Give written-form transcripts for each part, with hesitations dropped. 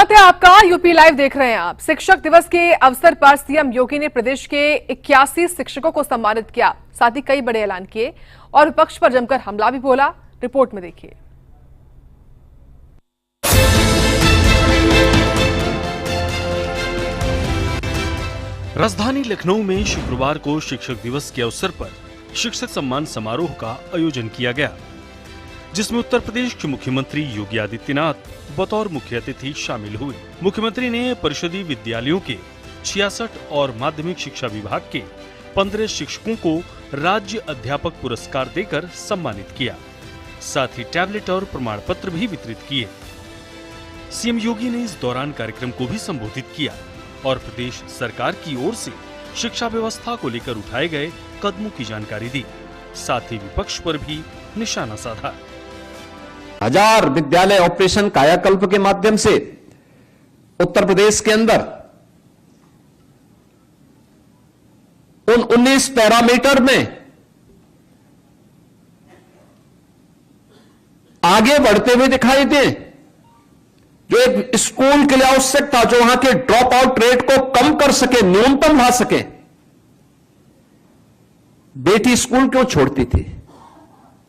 स्वागत है आपका। यूपी लाइव देख रहे हैं आप। शिक्षक दिवस के अवसर पर सीएम योगी ने प्रदेश के 81 शिक्षकों को सम्मानित किया, साथ ही कई बड़े ऐलान किए और विपक्ष पर जमकर हमला भी बोला। रिपोर्ट में देखिए। राजधानी लखनऊ में शुक्रवार को शिक्षक दिवस के अवसर पर शिक्षक सम्मान समारोह का आयोजन किया गया, जिसमें उत्तर प्रदेश के मुख्यमंत्री योगी आदित्यनाथ बतौर मुख्य अतिथि शामिल हुए। मुख्यमंत्री ने परिषदीय विद्यालयों के 66 और माध्यमिक शिक्षा विभाग के 15 शिक्षकों को राज्य अध्यापक पुरस्कार देकर सम्मानित किया। साथ ही टैबलेट और प्रमाण पत्र भी वितरित किए। सीएम योगी ने इस दौरान कार्यक्रम को भी संबोधित किया और प्रदेश सरकार की ओर से शिक्षा व्यवस्था को लेकर उठाए गए कदमों की जानकारी दी। साथ ही विपक्ष पर भी निशाना साधा। 1000 विद्यालय ऑपरेशन कायाकल्प के माध्यम से उत्तर प्रदेश के अंदर उन 19 पैरामीटर में आगे बढ़ते हुए दिखाई दे। जो एक स्कूल के लिए आवश्यक था, जो वहां के ड्रॉप आउट रेट को कम कर सके, न्यूनतम ला सके। बेटी स्कूल क्यों छोड़ती थी?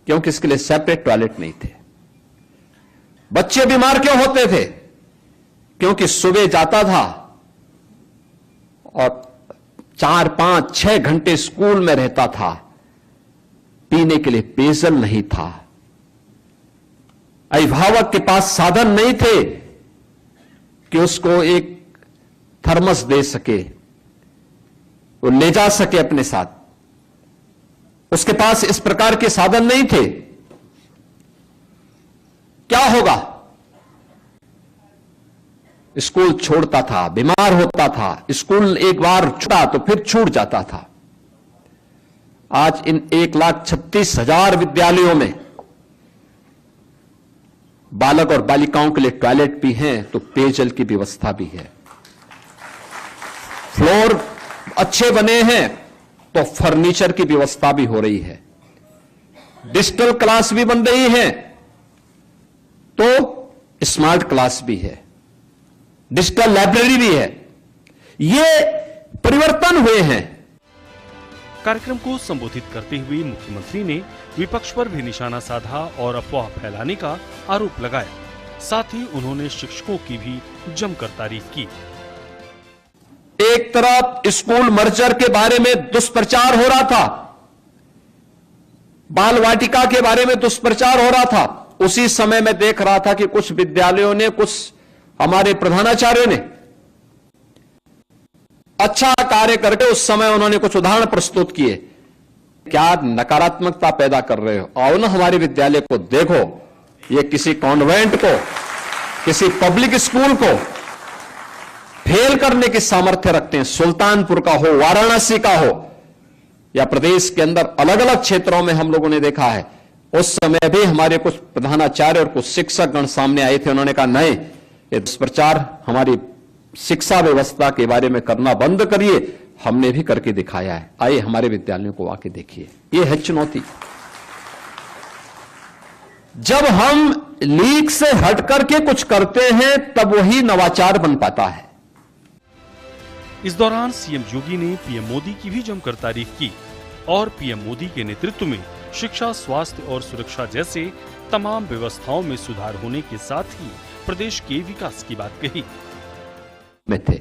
क्योंकि इसके लिए सेपरेट टॉयलेट नहीं थे। बच्चे बीमार क्यों होते थे? क्योंकि सुबह जाता था और 4, 5, 6 घंटे स्कूल में रहता था, पीने के लिए पेयजल नहीं था। अभिभावक के पास साधन नहीं थे कि उसको एक थर्मस दे सके, वो ले जा सके अपने साथ। उसके पास इस प्रकार के साधन नहीं थे। क्या होगा? स्कूल छोड़ता था, बीमार होता था। स्कूल एक बार छूटा तो फिर छूट जाता था। आज इन 1,36,000 विद्यालयों में बालक और बालिकाओं के लिए टॉयलेट भी हैं, तो पेयजल की व्यवस्था भी है। फ्लोर अच्छे बने हैं तो फर्नीचर की व्यवस्था भी हो रही है। डिजिटल क्लास भी बन रही है तो स्मार्ट क्लास भी है, डिजिटल लाइब्रेरी भी है। ये परिवर्तन हुए हैं। कार्यक्रम को संबोधित करते हुए मुख्यमंत्री ने विपक्ष पर भी निशाना साधा और अफवाह फैलाने का आरोप लगाया। साथ ही उन्होंने शिक्षकों की भी जमकर तारीफ की। एक तरफ स्कूल मर्जर के बारे में दुष्प्रचार हो रहा था, बाल वाटिका के बारे में दुष्प्रचार हो रहा था। उसी समय मैं देख रहा था कि कुछ विद्यालयों ने, कुछ हमारे प्रधानाचार्यों ने अच्छा कार्य करके उस समय उन्होंने कुछ उदाहरण प्रस्तुत किए। क्या नकारात्मकता पैदा कर रहे हो? आओ ना हमारे विद्यालय को देखो। ये किसी कॉन्वेंट को, किसी पब्लिक स्कूल को फेल करने की सामर्थ्य रखते हैं। सुल्तानपुर का हो, वाराणसी का हो, या प्रदेश के अंदर अलग अलग क्षेत्रों में हम लोगों ने देखा है। उस समय भी हमारे कुछ प्रधानाचार्य और कुछ शिक्षकगण सामने आए थे। उन्होंने कहा नहीं, ये दुष्प्रचार हमारी शिक्षा व्यवस्था के बारे में करना बंद करिए। हमने भी करके दिखाया है। आइए हमारे विद्यालयों को आके देखिए। ये है चुनौती। जब हम लीक से हट करके कुछ करते हैं तब वही नवाचार बन पाता है। इस दौरान सीएम योगी ने पीएम मोदी की भी जमकर तारीफ की और पीएम मोदी के नेतृत्व में शिक्षा, स्वास्थ्य और सुरक्षा जैसे तमाम व्यवस्थाओं में सुधार होने के साथ ही प्रदेश के विकास की बात कही। में थे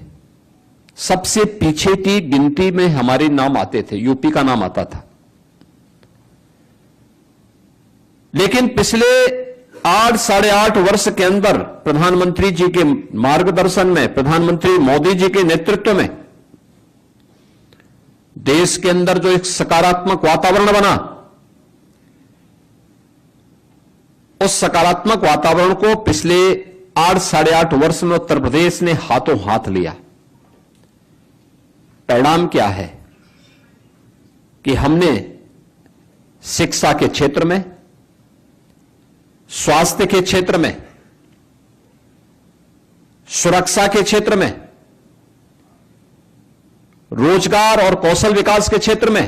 सबसे पीछे की गिनती में हमारे नाम आते थे, यूपी का नाम आता था। लेकिन पिछले 8 साढ़े 8 वर्ष के अंदर प्रधानमंत्री जी के मार्गदर्शन में, प्रधानमंत्री मोदी जी के नेतृत्व में देश के अंदर जो एक सकारात्मक वातावरण बना, उस सकारात्मक वातावरण को पिछले 8 साढ़े 8 वर्ष में उत्तर प्रदेश ने हाथों हाथ लिया। परिणाम क्या है कि हमने शिक्षा के क्षेत्र में, स्वास्थ्य के क्षेत्र में, सुरक्षा के क्षेत्र में, रोजगार और कौशल विकास के क्षेत्र में,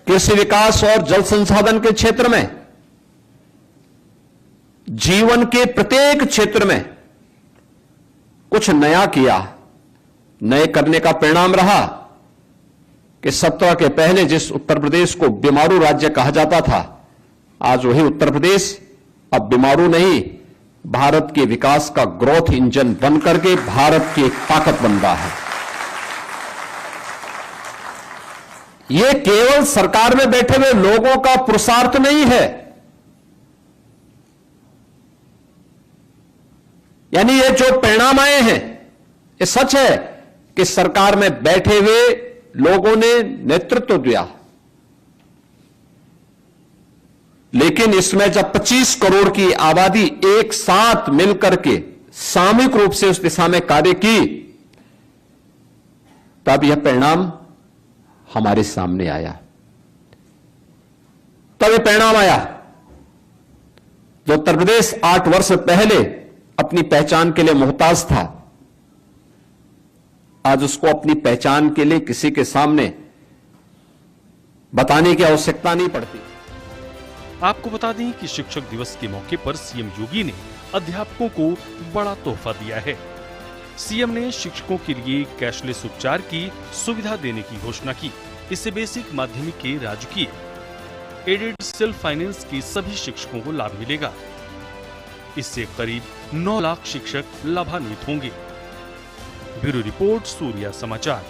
कृषि विकास और जल संसाधन के क्षेत्र में, जीवन के प्रत्येक क्षेत्र में कुछ नया किया। नए करने का परिणाम रहा कि 17 के पहले जिस उत्तर प्रदेश को बीमारू राज्य कहा जाता था, आज वही उत्तर प्रदेश अब बीमारू नहीं, भारत के विकास का ग्रोथ इंजन बनकर के भारत की एक ताकत बन रहा है। ये केवल सरकार में बैठे हुए लोगों का पुरुषार्थ नहीं है, यानी ये जो परिणाम आए हैं ये सच है कि सरकार में बैठे हुए लोगों ने नेतृत्व दिया, लेकिन इसमें जब 25 करोड़ की आबादी एक साथ मिलकर के सामूहिक रूप से उस दिशा में कार्य की, तब यह परिणाम हमारे सामने आया। तब यह परिणाम आया जो उत्तर प्रदेश 8 वर्ष पहले अपनी पहचान के लिए मोहताज था, आज उसको अपनी पहचान के लिए किसी के सामने बताने की आवश्यकता नहीं पड़ती। आपको बता दें कि शिक्षक दिवस के मौके पर सीएम योगी ने अध्यापकों को बड़ा तोहफा दिया है। सीएम ने शिक्षकों के लिए कैशलेस उपचार की सुविधा देने की घोषणा की। इससे बेसिक, माध्यमिक के राजकीय, एडेड, सेल्फ फाइनेंस के सभी शिक्षकों को लाभ मिलेगा। इससे करीब 9 लाख शिक्षक लाभान्वित होंगे। ब्यूरो रिपोर्ट, सूर्या समाचार।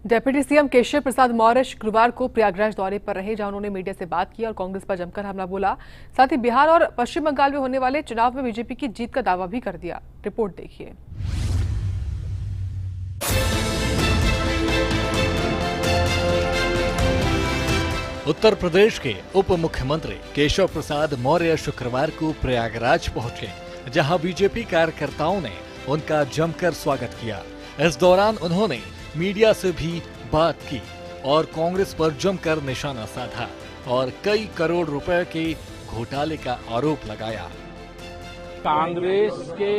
डिप्टी सीएम केशव प्रसाद मौर्य शुक्रवार को प्रयागराज दौरे पर रहे, जहां उन्होंने मीडिया से बात की और कांग्रेस पर जमकर हमला बोला। साथ ही बिहार और पश्चिम बंगाल में होने वाले चुनाव में बीजेपी की जीत का दावा भी कर दिया। रिपोर्ट देखिए। उत्तर प्रदेश के उप मुख्यमंत्री केशव प्रसाद मौर्य शुक्रवार को प्रयागराज पहुंचे, जहां बीजेपी कार्यकर्ताओं ने उनका जमकर स्वागत किया। इस दौरान उन्होंने मीडिया से भी बात की और कांग्रेस पर जमकर निशाना साधा और कई करोड़ रुपए के घोटाले का आरोप लगाया। कांग्रेस के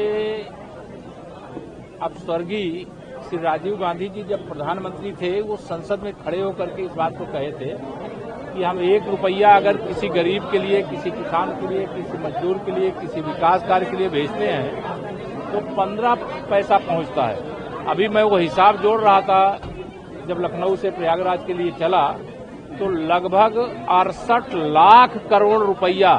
अब स्वर्गीय श्री राजीव गांधी जी जब प्रधानमंत्री थे, वो संसद में खड़े होकर के इस बात को कहे थे कि हम 1 रुपया अगर किसी गरीब के लिए, किसी किसान के लिए, किसी मजदूर के लिए, किसी विकास कार्य के लिए भेजते हैं तो 15 पैसा पहुंचता है। अभी मैं वो हिसाब जोड़ रहा था, जब लखनऊ से प्रयागराज के लिए चला तो लगभग 68 लाख करोड़ रुपया,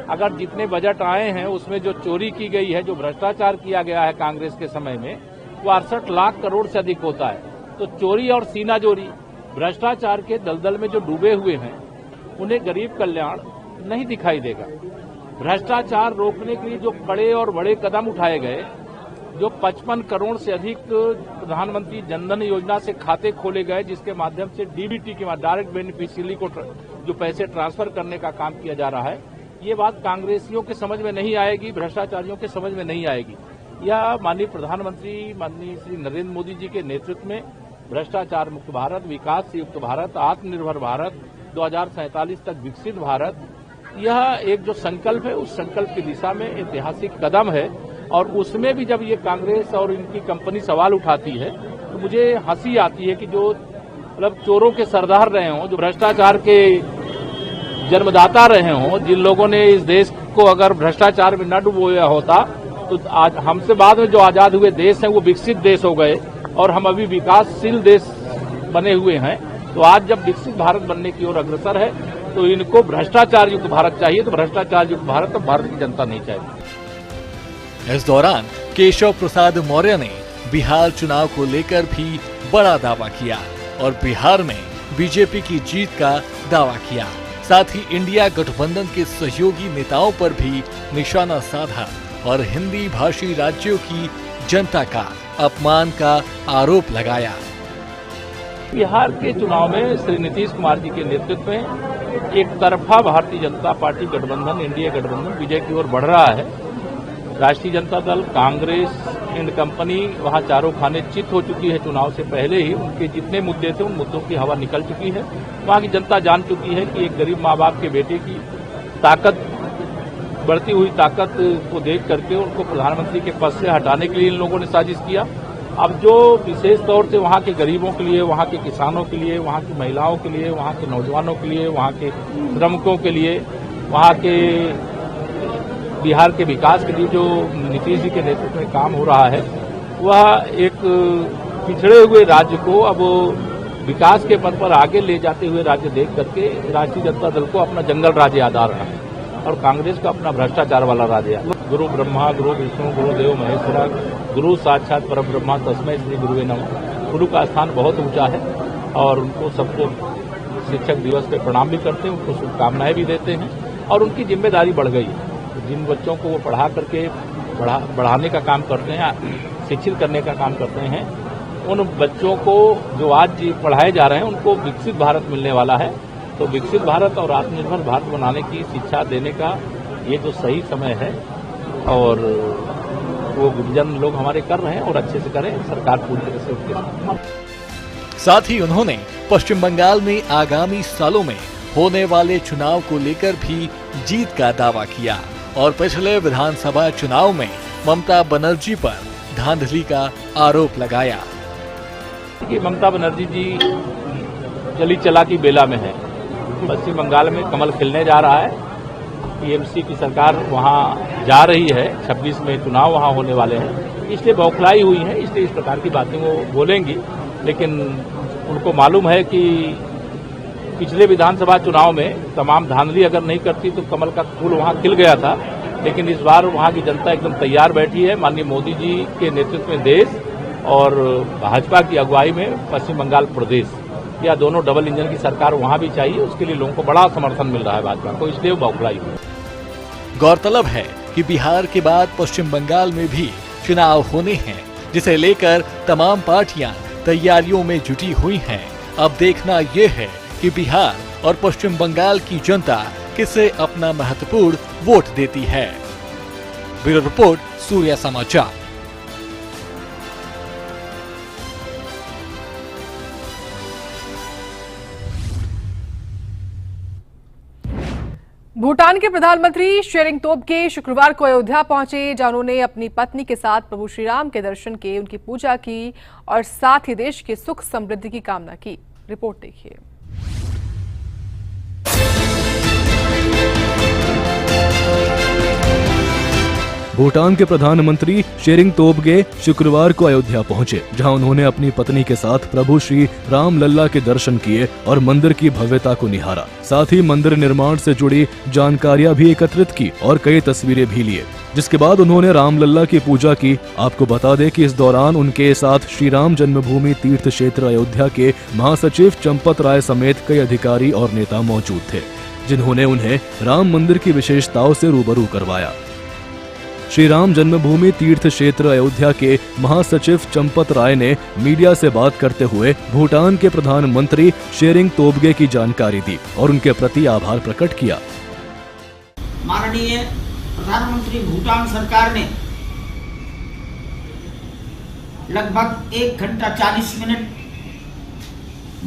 अगर जितने बजट आए हैं उसमें जो चोरी की गई है, जो भ्रष्टाचार किया गया है कांग्रेस के समय में, वो 68 लाख करोड़ से अधिक होता है। तो चोरी और सीनाजोरी, भ्रष्टाचार के दलदल में जो डूबे हुए हैं, उन्हें गरीब कल्याण नहीं दिखाई देगा। भ्रष्टाचार रोकने के लिए जो कड़े और बड़े कदम उठाए गए, जो 55 करोड़ से अधिक प्रधानमंत्री जनधन योजना से खाते खोले गए, जिसके माध्यम से डीबीटी के डायरेक्ट बेनिफिशियरी को जो पैसे ट्रांसफर करने का काम किया जा रहा है, ये बात कांग्रेसियों के समझ में नहीं आएगी, भ्रष्टाचारियों के समझ में नहीं आएगी। यह माननीय प्रधानमंत्री माननीय श्री नरेंद्र मोदी जी के नेतृत्व में भ्रष्टाचार मुक्त भारत, विकास से युक्त भारत, आत्मनिर्भर भारत, 2047 तक विकसित भारत, यह एक जो संकल्प है, उस संकल्प की दिशा में ऐतिहासिक कदम है। और उसमें भी जब ये कांग्रेस और इनकी कंपनी सवाल उठाती है तो मुझे हंसी आती है कि जो मतलब चोरों के सरदार रहे हों, जो भ्रष्टाचार के जन्मदाता रहे हों, जिन लोगों ने इस देश को अगर भ्रष्टाचार में न डुबोया होता तो आज हमसे बाद में जो आजाद हुए देश हैं वो विकसित देश हो गए और हम अभी विकासशील देश बने हुए हैं। तो आज जब विकसित भारत बनने की ओर अग्रसर है तो इनको भ्रष्टाचार युक्त भारत चाहिए, तो भ्रष्टाचार युक्त भारत तो भारत की जनता नहीं चाहिए। इस दौरान केशव प्रसाद मौर्य ने बिहार चुनाव को लेकर भी बड़ा दावा किया और बिहार में बीजेपी की जीत का दावा किया। साथ ही इंडिया गठबंधन के सहयोगी नेताओं पर भी निशाना साधा और हिंदी भाषी राज्यों की जनता का अपमान का आरोप लगाया। बिहार के चुनाव में श्री नीतीश कुमार जी के नेतृत्व में एक तरफा भारतीय जनता पार्टी गठबंधन, इंडिया गठबंधन विजय की ओर बढ़ रहा है। राष्ट्रीय जनता दल, कांग्रेस एंड कंपनी वहां चारों खाने चित हो चुकी है। चुनाव से पहले ही उनके जितने मुद्दे थे उन मुद्दों की हवा निकल चुकी है। वहां की जनता जान चुकी है कि एक गरीब माँ बाप के बेटे की ताकत, बढ़ती हुई ताकत को देख करके उनको प्रधानमंत्री के पद से हटाने के लिए इन लोगों ने साजिश किया। अब जो विशेष तौर से वहाँ के गरीबों के लिए, वहाँ के किसानों के लिए, वहाँ की महिलाओं के लिए, वहाँ के नौजवानों के लिए, वहाँ के श्रमिकों के लिए, वहाँ के बिहार के विकास के लिए जो नीतीश जी के नेतृत्व में काम हो रहा है, वह एक पिछड़े हुए राज्य को अब विकास के पथ पर आगे ले जाते हुए राज्य देख करके राष्ट्रीय जनता दल को अपना जंगल राज्य याद आ रहा है और कांग्रेस का अपना भ्रष्टाचार वाला राज्य। गुरु ब्रह्मा गुरु विष्णु गुरुदेव महेश्वरा गुरु साक्षात परब्रह्मा तस्मै श्री गुरुवे नमः। गुरु का स्थान बहुत ऊंचा है और उनको सबको शिक्षक दिवस पे प्रणाम भी करते हैं, उनको शुभकामनाएं भी देते हैं और उनकी जिम्मेदारी बढ़ गई है। जिन बच्चों को वो पढ़ा करके बढ़ाने का काम करते हैं, शिक्षित करने का काम करते हैं, उन बच्चों को जो आज पढ़ाए जा रहे हैं उनको विकसित भारत मिलने वाला है। तो विकसित भारत और आत्मनिर्भर भारत बनाने की शिक्षा देने का ये जो सही समय है और वो गुरुजन लोग हमारे कर रहे हैं और अच्छे से करें, सरकार पूरी तरह से उसके साथ। साथ ही उन्होंने पश्चिम बंगाल में आगामी सालों में होने वाले चुनाव को लेकर भी जीत का दावा किया और पिछले विधानसभा चुनाव में ममता बनर्जी पर धांधली का आरोप लगाया। कि ममता बनर्जी जी चली चला की बेला में है। पश्चिम बंगाल में कमल खिलने जा रहा है। टीएमसी की सरकार वहां जा रही है, 26 में चुनाव वहां होने वाले हैं, इसलिए बौखलाई हुई है, इसलिए इस प्रकार की बातें वो बोलेंगी। लेकिन उनको मालूम है कि पिछले विधानसभा चुनाव में तमाम धांधली अगर नहीं करती तो कमल का फूल वहां खिल गया था। लेकिन इस बार वहां की जनता एकदम तैयार बैठी है। माननीय मोदी जी के नेतृत्व में देश और भाजपा की अगुवाई में पश्चिम बंगाल प्रदेश, या दोनों डबल इंजन की सरकार वहां भी चाहिए। उसके लिए लोगों को बड़ा समर्थन मिल रहा है भाजपा को, इसलिए वो बौखलाई हुई। गौरतलब है कि बिहार के बाद पश्चिम बंगाल में भी चुनाव होने हैं, जिसे लेकर तमाम पार्टियां तैयारियों में जुटी हुई हैं। अब देखना ये है कि बिहार और पश्चिम बंगाल की जनता किसे अपना महत्वपूर्ण वोट देती है। ब्यूरो रिपोर्ट, सूर्या समाचार। भूटान के प्रधानमंत्री शेरिंग तोब्गे शुक्रवार को अयोध्या पहुंचे, जहां उन्होंने अपनी पत्नी के साथ प्रभु श्री राम के दर्शन किए, उनकी पूजा की और साथ ही देश के सुख समृद्धि की कामना की। रिपोर्ट देखिए। भूटान के प्रधानमंत्री शेरिंग तोब्गे शुक्रवार को अयोध्या पहुंचे, जहां उन्होंने अपनी पत्नी के साथ प्रभु श्री राम लल्ला के दर्शन किए और मंदिर की भव्यता को निहारा। साथ ही मंदिर निर्माण से जुड़ी जानकारियां भी एकत्रित की और कई तस्वीरें भी लिए, जिसके बाद उन्होंने राम लल्ला की पूजा की। आपको बता दें कि इस दौरान उनके साथ श्री राम जन्मभूमि तीर्थ क्षेत्र अयोध्या के महासचिव चंपत राय समेत कई अधिकारी और नेता मौजूद थे, जिन्होंने उन्हें राम मंदिर की विशेषताओं से रूबरू करवाया। श्री राम जन्मभूमि तीर्थ क्षेत्र अयोध्या के महासचिव चंपत राय ने मीडिया से बात करते हुए भूटान के प्रधानमंत्री शेरिंग तोब्गे की जानकारी दी और उनके प्रति आभार प्रकट किया। माननीय प्रधानमंत्री भूटान सरकार ने लगभग 1 घंटा 40 मिनट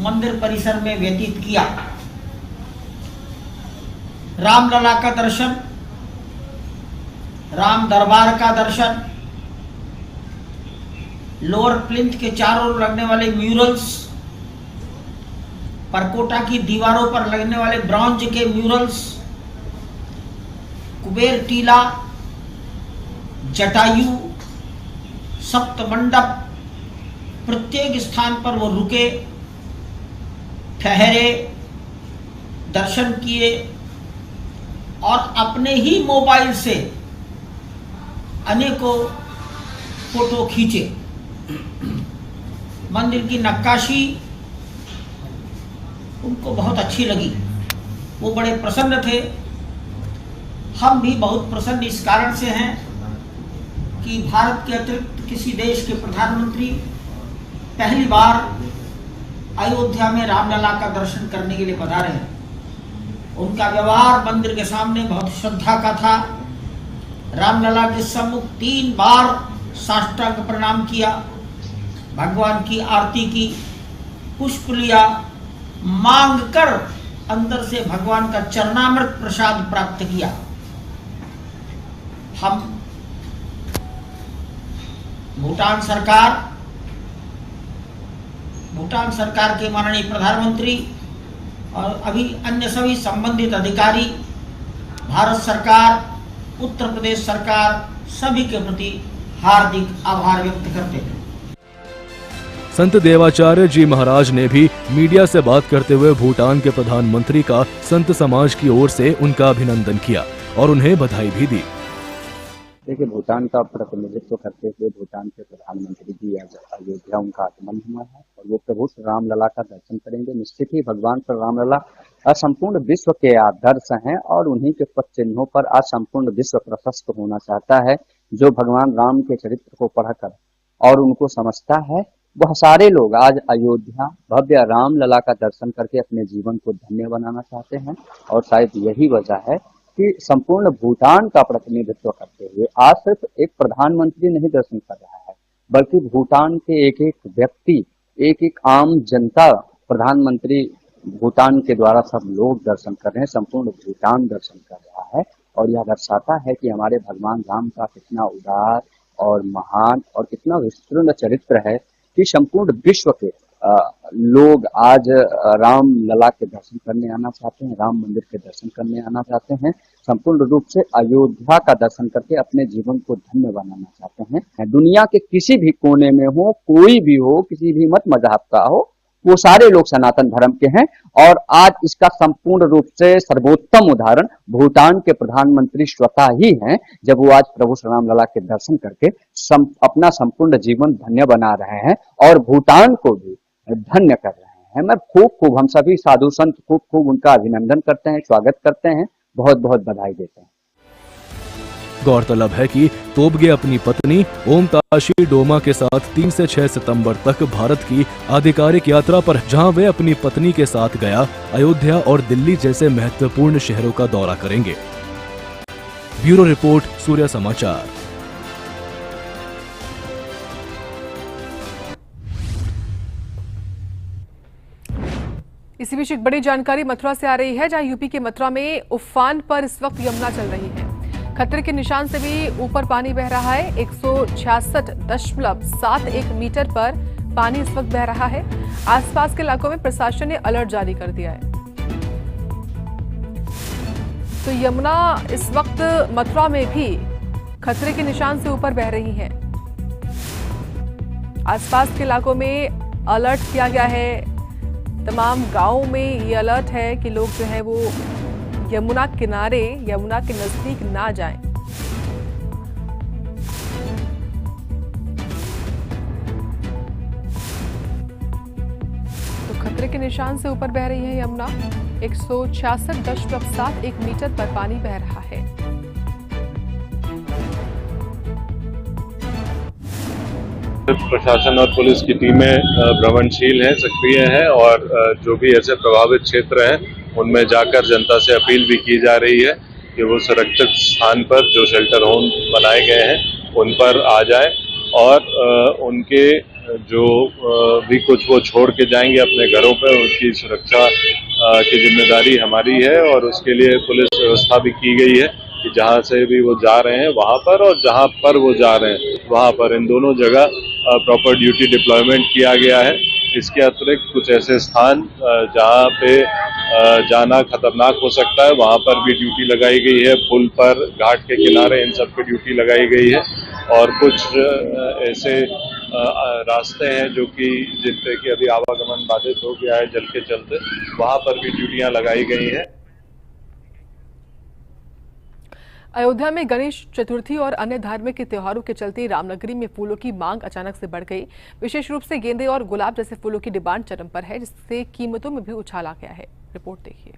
मंदिर परिसर में व्यतीत किया। रामलला का दर्शन, राम दरबार का दर्शन, लोअर प्लिंथ के चारों ओर लगने वाले म्यूरल्स, परकोटा की दीवारों पर लगने वाले ब्रॉन्ज के म्यूरल्स, कुबेर टीला, जटायु, सप्त मंडप, प्रत्येक स्थान पर वो रुके, ठहरे, दर्शन किए और अपने ही मोबाइल से अनेकों फोटो खींचे। मंदिर की नक्काशी उनको बहुत अच्छी लगी, वो बड़े प्रसन्न थे। हम भी बहुत प्रसन्न इस कारण से हैं कि भारत के अतिरिक्त किसी देश के प्रधानमंत्री पहली बार अयोध्या में रामलला का दर्शन करने के लिए पधारे हैं। उनका व्यवहार मंदिर के सामने बहुत श्रद्धा का था। रामलला के सम्मुख 3 बार साष्टांग प्रणाम किया, भगवान की आरती की, पुष्प लिया, मांग कर अंदर से भगवान का चरणामृत प्रसाद प्राप्त किया। हम भूटान सरकार भूटान सरकार के माननीय प्रधानमंत्री और अभी अन्य सभी संबंधित अधिकारी, भारत सरकार, उत्तर प्रदेश सरकार सभी के प्रति हार्दिक आभार व्यक्त करते हैं। संत देवाचार्य जी महाराज ने भी मीडिया से बात करते हुए भूटान के प्रधानमंत्री का संत समाज की ओर से उनका अभिनंदन किया और उन्हें बधाई भी दी। देखिए, भूटान का प्रतिनिधित्व करते हुए भूटान के प्रधानमंत्री जी आज अयोध्या उनका आगमन हुआ है और वो प्रभु रामलला का दर्शन करेंगे। निश्चित ही भगवान श्री रामलला संपूर्ण विश्व के आदर्श हैं और उन्हीं के पद चिन्हों पर आज संपूर्ण विश्व प्रशस्त होना चाहता है। जो भगवान राम के चरित्र को पढ़कर और उनको समझता है, वह सारे लोग आज अयोध्या भव्य रामलला का दर्शन करके अपने जीवन को धन्य बनाना चाहते हैं। और शायद यही वजह है कि संपूर्ण भूटान का प्रतिनिधित्व करते हुए आज सिर्फ एक प्रधानमंत्री नहीं दर्शन कर रहा है, बल्कि भूटान के एक एक व्यक्ति, एक एक आम जनता, प्रधानमंत्री भूटान के द्वारा सब लोग दर्शन कर रहे हैं। संपूर्ण भूटान दर्शन कर रहा है और यह दर्शाता है कि हमारे भगवान राम का कितना उदार और महान और कितना विस्तृत चरित्र है कि संपूर्ण विश्व के लोग आज राम लला के दर्शन करने आना चाहते हैं, राम मंदिर के दर्शन करने आना चाहते हैं, संपूर्ण रूप से अयोध्या का दर्शन करके अपने जीवन को धन्य बनाना चाहते हैं। दुनिया के किसी भी कोने में हो, कोई भी हो, किसी भी मत मजहब का हो, वो सारे लोग सनातन धर्म के हैं। और आज इसका संपूर्ण रूप से सर्वोत्तम उदाहरण भूटान के प्रधानमंत्री स्वतः ही हैं, जब वो आज प्रभु श्री राम लला के दर्शन करके अपना संपूर्ण जीवन धन्य बना रहे हैं और भूटान को भी धन्य कर रहे हैं। मैं खूब हम सभी साधु संत खूब उनका अभिनंदन करते हैं, स्वागत करते हैं, बहुत बहुत बधाई देते हैं। गौरतलब है कि तोबगे अपनी पत्नी ओम ताशी डोमा के साथ 3 से 6 सितंबर तक भारत की आधिकारिक यात्रा पर, जहां वे अपनी पत्नी के साथ गया अयोध्या और दिल्ली जैसे महत्वपूर्ण शहरों का दौरा करेंगे। ब्यूरो रिपोर्ट, सूर्य समाचार। इसी बीच एक बड़ी जानकारी मथुरा से आ रही है, जहां यूपी के मथुरा में उफान पर इस वक्त यमुना चल रही है। खतरे के निशान से भी ऊपर पानी बह रहा है। 166.71 मीटर पर पानी इस वक्त बह रहा है। आसपास के इलाकों में प्रशासन ने अलर्ट जारी कर दिया है। तो यमुना इस वक्त मथुरा में भी खतरे के निशान से ऊपर बह रही है। आसपास के इलाकों में अलर्ट किया गया है। तमाम गांवों में ये अलर्ट है कि लोग जो है वो यमुना किनारे, यमुना के नजदीक ना जाएं। तो खतरे के निशान से ऊपर बह रही है यमुना। 166.71 मीटर पर पानी बह रहा है। प्रशासन और पुलिस की टीमें भ्रमणशील हैं, सक्रिय हैं और जो भी ऐसे प्रभावित क्षेत्र हैं उनमें जाकर जनता से अपील भी की जा रही है कि वो सुरक्षित स्थान पर जो शेल्टर होम बनाए गए हैं उन पर आ जाए और उनके जो भी कुछ वो छोड़ के जाएंगे अपने घरों पर, उनकी सुरक्षा की जिम्मेदारी हमारी है और उसके लिए पुलिस व्यवस्था भी की गई है कि जहाँ से भी वो जा रहे हैं वहाँ पर और जहाँ पर वो जा रहे हैं वहाँ पर, इन दोनों जगह प्रॉपर ड्यूटी डिप्लॉयमेंट किया गया है। इसके अतिरिक्त कुछ ऐसे स्थान जहाँ पे जाना खतरनाक हो सकता है वहाँ पर भी ड्यूटी लगाई गई है। पुल पर, घाट के किनारे, इन सब पे ड्यूटी लगाई गई है और कुछ ऐसे रास्ते हैं जो कि जिन पे कि अभी आवागमन बाधित हो गया है जल के चलते, वहाँ पर भी ड्यूटियाँ लगाई गई हैं। अयोध्या में गणेश चतुर्थी और अन्य धार्मिक त्योहारों के चलते रामनगरी में फूलों की मांग अचानक से बढ़ गई। विशेष रूप से गेंदे और गुलाब जैसे फूलों की डिमांड चरम पर है, जिससे कीमतों में भी उछाल आ गया है। रिपोर्ट देखिए।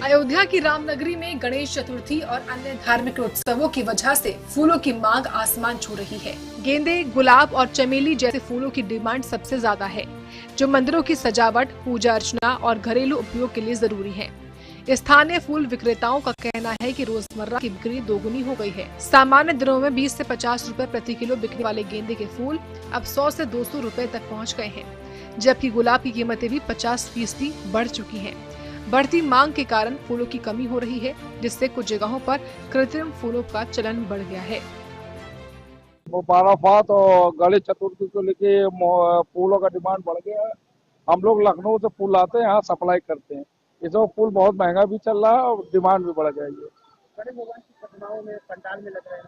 अयोध्या की रामनगरी में गणेश चतुर्थी और अन्य धार्मिक उत्सवों की वजह से फूलों की मांग आसमान छू रही है। गेंदे, गुलाब और चमेली जैसे फूलों की डिमांड सबसे ज्यादा है, जो मंदिरों की सजावट, पूजा अर्चना और घरेलू उपयोग के लिए जरूरी है। स्थानीय फूल विक्रेताओं का कहना है कि रोजमर्रा की बिक्री दोगुनी हो गई है। सामान्य दिनों में 20 से 50 रुपए प्रति किलो बिकने वाले गेंदे के फूल अब 100 से 200 रुपए तक पहुंच गए हैं, जबकि गुलाब की कीमतें भी 50% बढ़ चुकी हैं। बढ़ती मांग के कारण फूलों की कमी हो रही है, जिससे कुछ जगहों पर कृत्रिम फूलों का चलन बढ़ गया है। वो बाराफात और गणेश चतुर्थी को लेके फूलों का डिमांड बढ़ गया है। हम लोग लखनऊ से फूल लाते हैं, यहाँ सप्लाई करते हैं। इस वक्त फूल बहुत महंगा भी चल रहा है और डिमांड भी बढ़ गई है। गणेश भगवान की प्रतिमाओं में पंडाल में लग रहे हैं।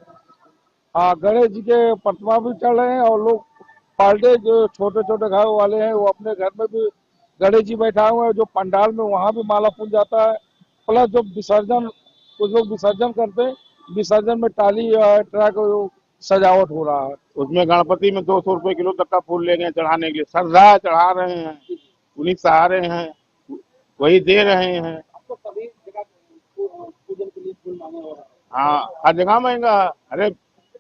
हाँ, गणेश जी के प्रतिमा भी चल रहे हैं और लोग पार्टे जो छोटे छोटे घर वाले हैं वो अपने घर में भी गणेश जी बैठा हुए हैं, जो पंडाल में वहाँ भी माला फूल जाता है। प्लस जो विसर्जन, कुछ लोग विसर्जन करते हैं, विसर्जन में टाली ट्रक सजावट हो रहा है। उसमें गणपति में 200 रुपए किलो तक का फूल ले गए चढ़ाने के लिए। श्रद्धा चढ़ा रहे हैं, उन्हीं सहारे हैं, वही दे रहे हैं। हाँ, हर जगह महंगा है। अरे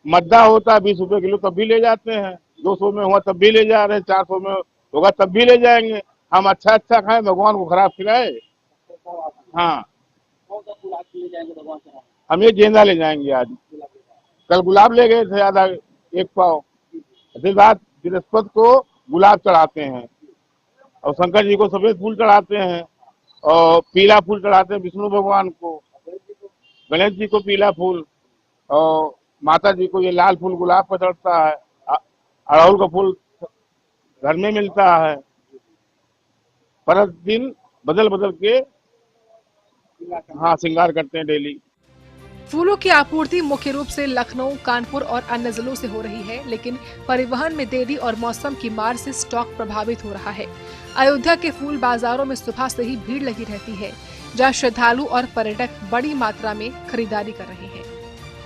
मद्दा होता है 20 रुपए किलो, तब भी ले जाते हैं। 200 में हुआ तब भी ले जा रहे हैं, 400 में होगा तब भी ले जाएंगे। हम अच्छा खाएं, भगवान को खराब खिलाए। हाँ, हम ये गेंदा ले जाएंगे आज। कल गुलाब ले गए थे आधा 1 पाव। फिर रात बृहस्पति को गुलाब चढ़ाते हैं और शंकर जी को सफेद फूल चढ़ाते हैं और पीला फूल चढ़ाते हैं विष्णु भगवान को, गणेश जी को पीला फूल और माता जी को ये लाल फूल गुलाब का चढ़ता है। अड़हुल का फूल घर में मिलता है। पर दिन बदल बदल के हाँ श्रृंगार करते हैं डेली। फूलों की आपूर्ति मुख्य रूप से लखनऊ, कानपुर और अन्य जिलों से हो रही है, लेकिन परिवहन में देरी और मौसम की मार से स्टॉक प्रभावित हो रहा है। अयोध्या के फूल बाजारों में सुबह से ही भीड़ लगी रहती है, जहां श्रद्धालु और पर्यटक बड़ी मात्रा में खरीदारी कर रहे हैं।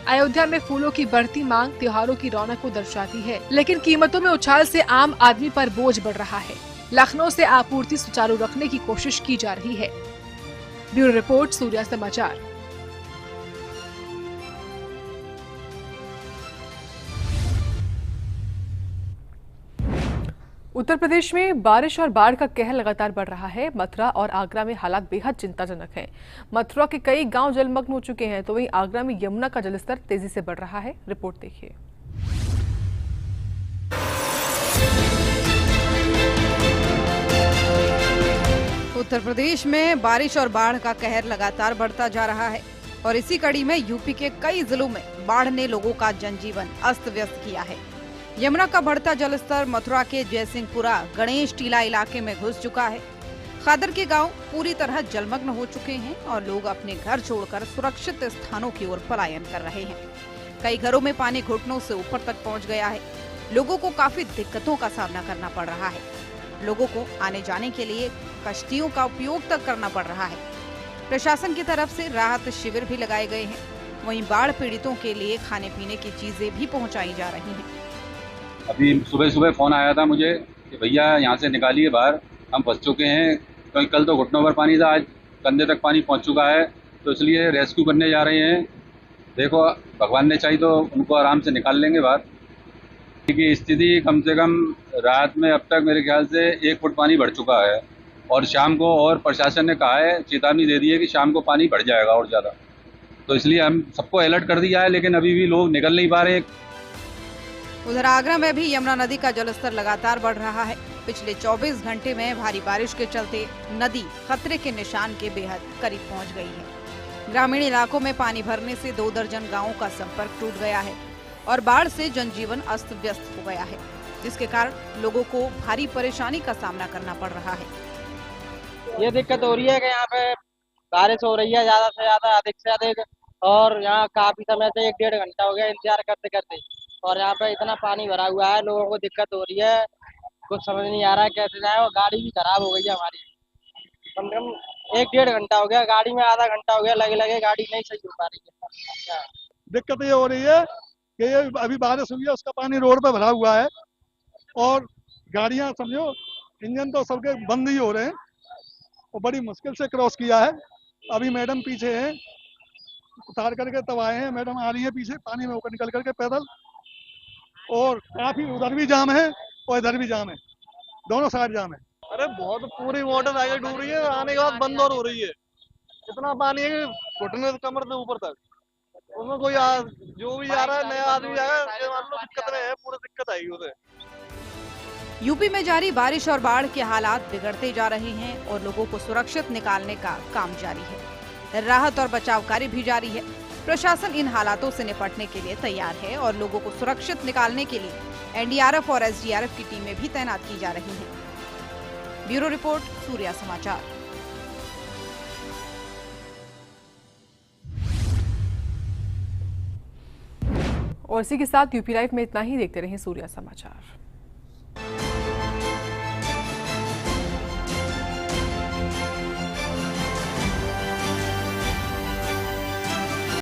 अयोध्या में फूलों की बढ़ती मांग त्योहारों की रौनक को दर्शाती है, लेकिन कीमतों में उछाल से आम आदमी पर बोझ बढ़ रहा है। लखनऊ से आपूर्ति सुचारू रखने की कोशिश की जा रही है। ब्यूरो रिपोर्ट, सूर्या समाचार। उत्तर प्रदेश में बारिश और बाढ़ का कहर लगातार बढ़ रहा है। मथुरा और आगरा में हालात बेहद चिंताजनक हैं। मथुरा के कई गांव जलमग्न हो चुके हैं, तो वहीं आगरा में यमुना का जलस्तर तेजी से बढ़ रहा है। रिपोर्ट देखिए। उत्तर प्रदेश में बारिश और बाढ़ का कहर लगातार बढ़ता जा रहा है और इसी कड़ी में यूपी के कई जिलों में बाढ़ ने लोगों का जनजीवन अस्त व्यस्त किया है। यमुना का बढ़ता जलस्तर मथुरा के जयसिंहपुरा गणेश टीला इलाके में घुस चुका है। खादर के गांव पूरी तरह जलमग्न हो चुके हैं और लोग अपने घर छोड़कर सुरक्षित स्थानों की ओर पलायन कर रहे हैं। कई घरों में पानी घुटनों से ऊपर तक पहुंच गया है। लोगों को काफी दिक्कतों का सामना करना पड़ रहा है। लोगों को आने जाने के लिए कश्तियों का उपयोग तक करना पड़ रहा है। प्रशासन की तरफ से राहत शिविर भी लगाए गए हैं। वहीं बाढ़ पीड़ितों के लिए खाने पीने की चीजें भी पहुंचाई जा रही हैं। अभी सुबह सुबह फ़ोन आया था मुझे कि भैया यहाँ से निकालिए बाहर, हम फंस चुके हैं। कल तो घुटनों पर पानी था, आज कंधे तक पानी पहुँच चुका है, तो इसलिए रेस्क्यू करने जा रहे हैं। देखो भगवान ने चाही तो उनको आराम से निकाल लेंगे बाहर। की स्थिति कम से कम रात में अब तक मेरे ख्याल से 1 फुट पानी बढ़ चुका है और शाम को और प्रशासन ने कहा है, चेतावनी दे दी है कि शाम को पानी बढ़ जाएगा और ज़्यादा, तो इसलिए हम सबको अलर्ट कर दिया है, लेकिन अभी भी लोग निकल नहीं पा रहे। उधर आगरा में भी यमुना नदी का जलस्तर लगातार बढ़ रहा है। पिछले 24 घंटे में भारी बारिश के चलते नदी खतरे के निशान के बेहद करीब पहुंच गई है। ग्रामीण इलाकों में पानी भरने से 2 दर्जन गांवों का संपर्क टूट गया है और बाढ़ से जनजीवन अस्त व्यस्त हो गया है, जिसके कारण लोगों को भारी परेशानी का सामना करना पड़ रहा है। ये दिक्कत हो रही है कि यहाँ पे बारिश हो रही है ज्यादा से ज्यादा, अधिक से अधिक, और यहाँ काफी समय से 1-1.5 घंटा हो गया इंतजार करते करते, और यहाँ पे इतना पानी भरा हुआ है, लोगों को दिक्कत हो रही है, कुछ समझ नहीं आ रहा है कैसे जाए। और गाड़ी भी खराब हो गई है हमारी, कम से कम 1-1.5 घंटा हो गया, गाड़ी में आधा घंटा हो गया लगे गाड़ी नहीं सही हो पा रही है। दिक्कत ये हो रही है कि ये अभी बारिश हुई है, उसका पानी रोड पे भरा हुआ है और गाड़ियां समझो इंजन तो सबके बंद ही हो रहे हैं और बड़ी मुश्किल से क्रॉस किया है। अभी मैडम पीछे हैं, उतार करके तब आए हैं, मैडम आ रही है पीछे पानी में होकर निकल करके पैदल, और काफी उधर भी जाम है और इधर भी जाम है, दोनों साइड जाम है। अरे बहुत पूरी मोटर आगे डूब रही है, आने के बाद बंद और हो रही है। इतना पानी है कि घुटने से कमर से ऊपर तक, उसमें कोई जो भी जा रहा है नया आदमी आएगा, दिक्कत में है, पूरी दिक्कत आएगी उसे। यूपी में जारी बारिश और बाढ़ के हालात बिगड़ते जा रहे हैं और लोगों को सुरक्षित निकालने का काम जारी है। राहत और बचाव कार्य भी जारी है। प्रशासन इन हालातों से निपटने के लिए तैयार है और लोगों को सुरक्षित निकालने के लिए एनडीआरएफ और एसडीआरएफ की टीमें भी तैनात की जा रही हैं। ब्यूरो रिपोर्ट, सूर्या समाचार। और इसी के साथ यूपी लाइव में इतना ही। देखते रहें सूर्या समाचार।